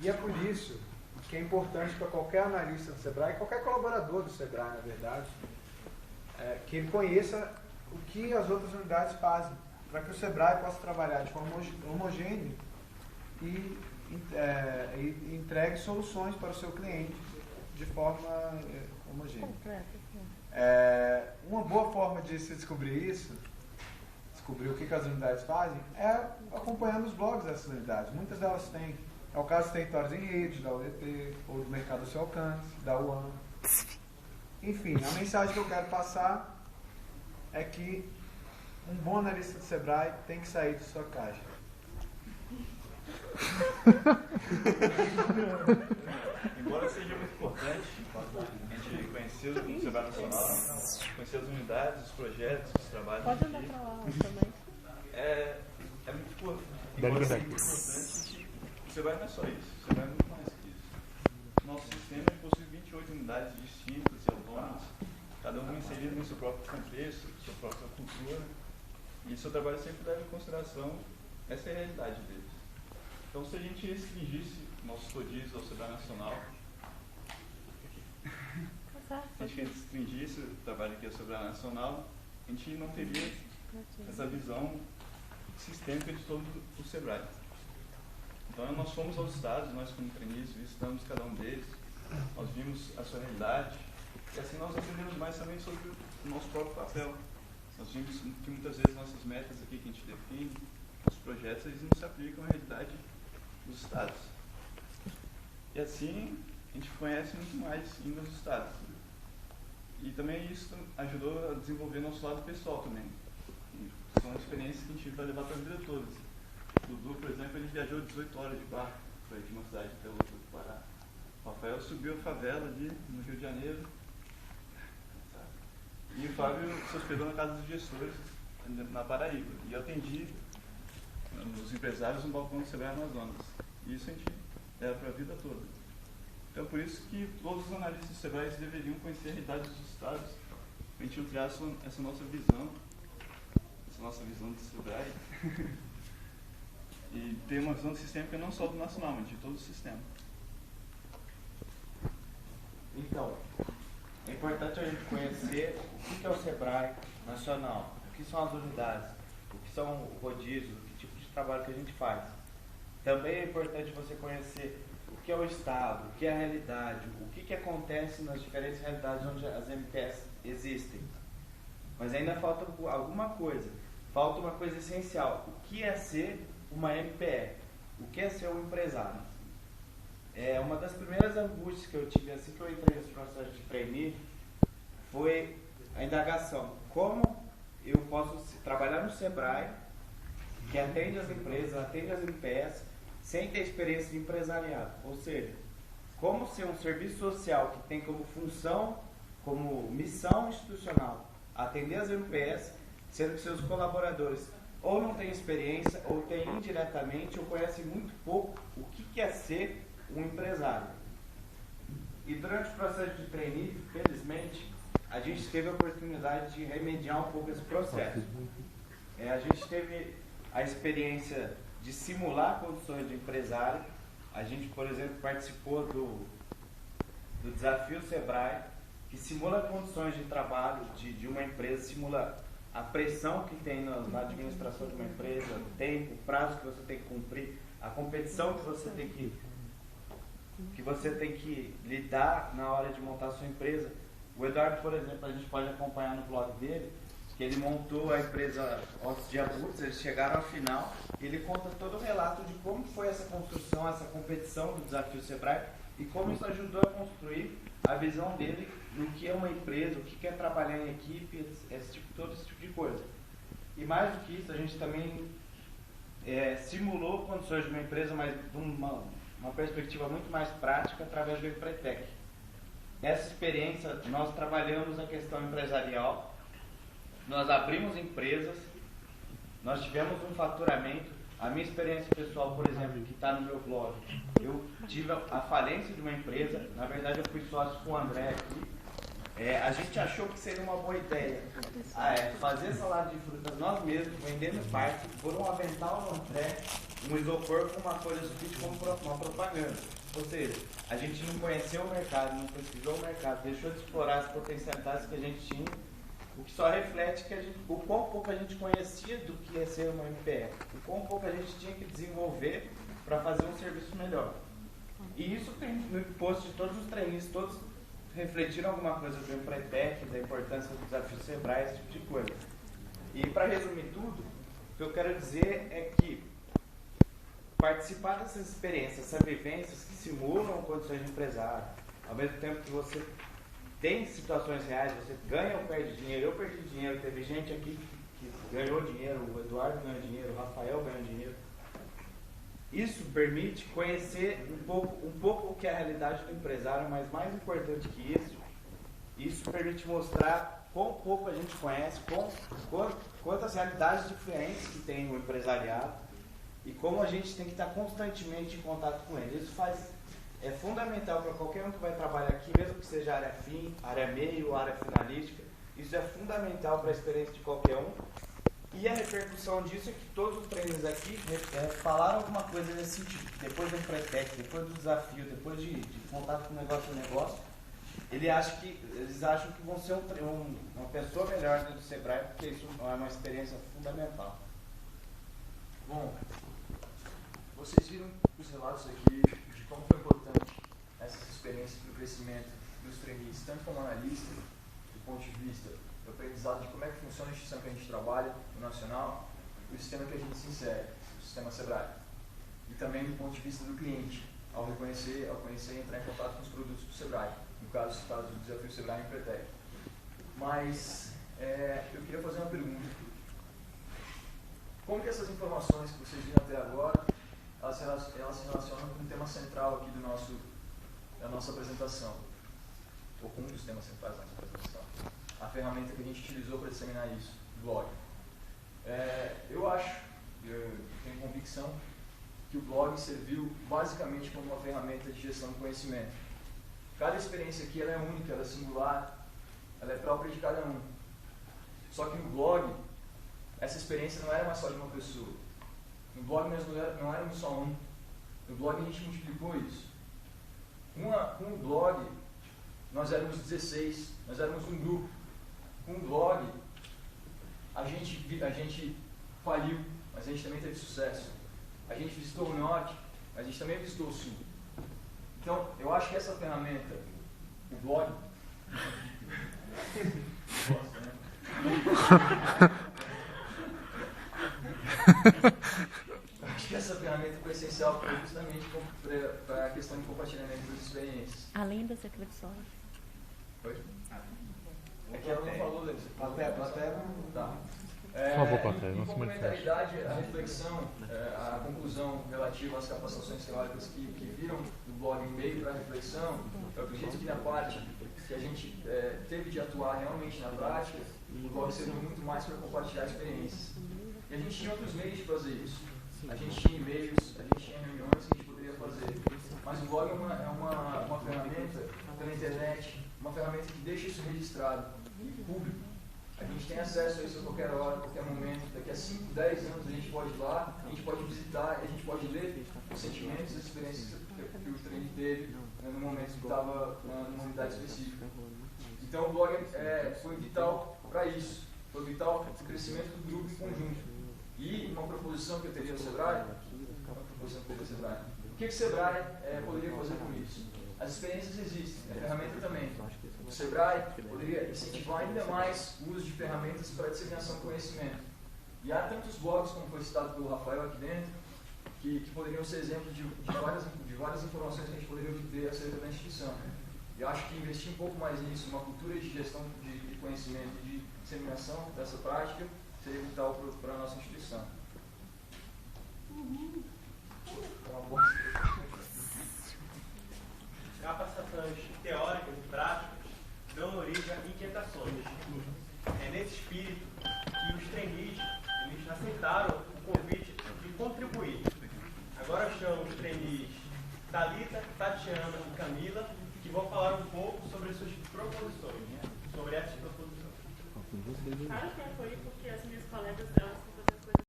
E é por isso que é importante para qualquer analista do Sebrae, qualquer colaborador do Sebrae, na verdade, que ele conheça o que as outras unidades fazem, para que o Sebrae possa trabalhar de forma homogênea e entregue soluções para o seu cliente de forma homogênea. Uma boa forma de se descobrir isso, descobrir o que as unidades fazem, é acompanhando os blogs dessas unidades. Muitas delas têm. É o caso de Territórios em Rede, da UDT, ou do Mercado ao Seu Alcance, da UAM. Enfim, a mensagem que eu quero passar é que um bom analista do Sebrae tem que sair de sua caixa. Embora seja muito importante a gente conhecer o Sebrae Nacional, conhecer as unidades, os projetos, os trabalhos. Pode andar pra lá também. É muito importante. Embora seja muito importante, o Sebrae não é só isso. O Sebrae é muito mais que isso. Nosso sistema possui 28 unidades distintas e autônomas, cada uma inserida no seu próprio contexto, sua própria cultura, e seu trabalho sempre leva em consideração essa realidade deles. Então, se a gente restringisse nossos rodízios ao Sebrae Nacional, se a gente restringisse o trabalho aqui ao Sebrae Nacional, a gente não teria essa visão sistêmica de todo o Sebrae. Então, nós fomos aos estados, nós como trainees, visitamos cada um deles, nós vimos a sua realidade, e assim nós aprendemos mais também sobre o nosso próprio papel. Nós vimos que muitas vezes nossas metas aqui que a gente define, os projetos, eles não se aplicam à realidade dos estados. E assim, a gente conhece muito mais indo aos estados. E também isso ajudou a desenvolver nosso lado pessoal também. E são experiências que a gente vai levar para a vida toda. O Dudu, por exemplo, ele viajou 18 horas de barco, foi de uma cidade até outra do Pará. O Rafael subiu a favela ali no Rio de Janeiro. E o Fábio se hospedou na casa dos gestores, na Paraíba. E eu atendi os empresários no balcão do Sebrae Amazonas. E isso a gente leva para a vida toda. Então, por isso que todos os analistas do Sebrae deveriam conhecer a realidade dos estados, para a gente ampliar essa nossa visão do Sebrae, e ter uma visão sistêmica não só do nacional, mas de todo o sistema. Então, é importante a gente conhecer o que é o Sebrae Nacional, o que são as unidades, o que são o rodízio, que tipo de trabalho que a gente faz. Também é importante você conhecer o que é o Estado, o que é a realidade, o que acontece nas diferentes realidades onde as MPS existem. Mas ainda falta alguma coisa, falta uma coisa essencial. O que é ser uma MPE? O que é ser um empresário? Uma das primeiras angústias que eu tive assim que eu entrei nesse processo de trainee foi a indagação. Como eu posso trabalhar no Sebrae, que atende as empresas, atende as MPS, sem ter experiência de empresariado? Ou seja, como ser um serviço social que tem como função, como missão institucional, atender as MPS, sendo que seus colaboradores ou não têm experiência, ou têm indiretamente, ou conhecem muito pouco o que é ser um empresário. E durante o processo de trainee, felizmente, a gente teve a oportunidade de remediar um pouco esse processo. A gente teve a experiência de simular condições de empresário. A gente, por exemplo, participou do Desafio Sebrae, que simula condições de trabalho de uma empresa, simula a pressão que tem na administração de uma empresa, o tempo, o prazo que você tem que cumprir, a competição que você tem que lidar na hora de montar a sua empresa. O Eduardo, por exemplo, a gente pode acompanhar no blog dele, que ele montou a empresa Ossos de Abruzos, eles chegaram ao final, e ele conta todo o relato de como foi essa construção, essa competição do Desafio Sebrae, e como isso ajudou a construir a visão dele no que é uma empresa, o que é trabalhar em equipe, todo esse tipo de coisa. E mais do que isso, a gente também simulou condições de uma empresa, mas de uma perspectiva muito mais prática, através do Empretec. Nessa experiência, nós trabalhamos a questão empresarial, nós abrimos empresas, nós tivemos um faturamento. A minha experiência pessoal, por exemplo, que está no meu blog, eu tive a falência de uma empresa. Na verdade, eu fui sócio com o André aqui. A gente achou que seria uma boa ideia fazer salada de frutas nós mesmos, vendendo parte, por um avental no André, um isopor com uma folha sulfite como uma propaganda. Ou seja, a gente não conheceu o mercado, não pesquisou o mercado, deixou de explorar as potencialidades que a gente tinha, o que só reflete que o quão pouco a gente conhecia do que é ser uma MPR, o quão pouco a gente tinha que desenvolver para fazer um serviço melhor. E isso tem no post de todos os trainees, todos refletiram alguma coisa do Empretec, da importância do desafio Sebrae, esse tipo de coisa. E para resumir tudo, o que eu quero dizer é que participar dessas experiências, essas vivências que simulam condições de empresário, ao mesmo tempo que você tem situações reais, você ganha ou perde dinheiro. Eu perdi dinheiro, teve gente aqui que ganhou dinheiro, o Eduardo ganhou dinheiro, o Rafael ganhou dinheiro. Isso permite conhecer um pouco o que é a realidade do empresário, mas mais importante que isso permite mostrar quão pouco a gente conhece, quantas realidades diferentes que tem o empresariado e como a gente tem que estar constantemente em contato com ele. Isso é fundamental para qualquer um que vai trabalhar aqui, mesmo que seja área fim, área meio, área finalística. Isso é fundamental para a experiência de qualquer um. E a repercussão disso é que todos os treinos aqui falaram alguma coisa nesse sentido. Depois do Empretec, depois do desafio, depois de contato com negócio a negócio, eles acham que vão ser uma pessoa melhor dentro do Sebrae, porque isso é uma experiência fundamental. Bom, vocês viram os relatos aqui de como foi importante essas experiências para o crescimento dos trainees, tanto como analista, do ponto de vista do aprendizado de como é que funciona a instituição que a gente trabalha, o nacional, e o sistema que a gente se insere, o sistema Sebrae. E também do ponto de vista do cliente, ao conhecer e entrar em contato com os produtos do Sebrae, no caso citado do desafio Sebrae e Empretec. Mas eu queria fazer uma pergunta. Como que essas informações que vocês viram até agora, elas se relacionam com o tema central aqui da nossa apresentação, ou com um dos temas centrais da nossa apresentação, a ferramenta que a gente utilizou para disseminar isso, o blog. Eu tenho convicção que o blog serviu basicamente como uma ferramenta de gestão do conhecimento. Cada experiência aqui ela é única, ela é singular, ela é própria de cada um. Só que no blog, essa experiência não era mais só de uma pessoa. No blog nós não éramos só um. No blog a gente multiplicou isso. Com o blog, nós éramos 16, nós éramos um grupo. Com o blog, a gente faliu, mas a gente também teve sucesso. A gente visitou o norte, mas a gente também visitou o sul. Então, eu acho que essa ferramenta, o blog, gosta, né? Eu acho que essa ferramenta foi essencial justamente para a questão de compartilhamento das experiências. Além das reflexões. Oi? É que ela não falou desse. Plateia não. Tá. Por favor, plateia, em não se complementaridade, a reflexão, a conclusão relativa às capacitações teóricas que viram do blog em meio para a reflexão, eu acredito que na parte que a gente teve de atuar realmente na prática, o blog serviu muito mais para compartilhar experiências. E a gente tinha outros meios de fazer isso. A gente tinha e-mails, a gente tinha reuniões que a gente poderia fazer. Mas o blog é uma ferramenta pela internet, uma ferramenta que deixa isso registrado e público. A gente tem acesso a isso a qualquer hora, a qualquer momento. Daqui a 5, 10 anos a gente pode ir lá, a gente pode visitar, a gente pode ler os sentimentos e as experiências que o trainee teve no momento que estava numa unidade específica. Então o blog foi vital para isso. Foi vital para o crescimento do grupo em conjunto. E uma proposição que eu teria ao Sebrae, o que o Sebrae poderia fazer com isso? As experiências existem, a ferramenta também. O Sebrae poderia incentivar ainda mais o uso de ferramentas para a disseminação do conhecimento. E há tantos blogs, como foi citado pelo Rafael aqui dentro, que poderiam ser exemplos de várias informações que a gente poderia obter acerca da instituição. E eu acho que investir um pouco mais nisso, uma cultura de gestão de conhecimento e de disseminação dessa prática, seria vital para a nossa instituição. Capacitações teóricas e práticas dão origem a inquietações. É nesse espírito que os trainees eles aceitaram o convite de contribuir. Agora eu chamo os trainees Thalita, Tatiana e Camila, que vão falar um pouco sobre as suas proposições, sobre essas proposições. Claro que foi porque as minhas colegas elas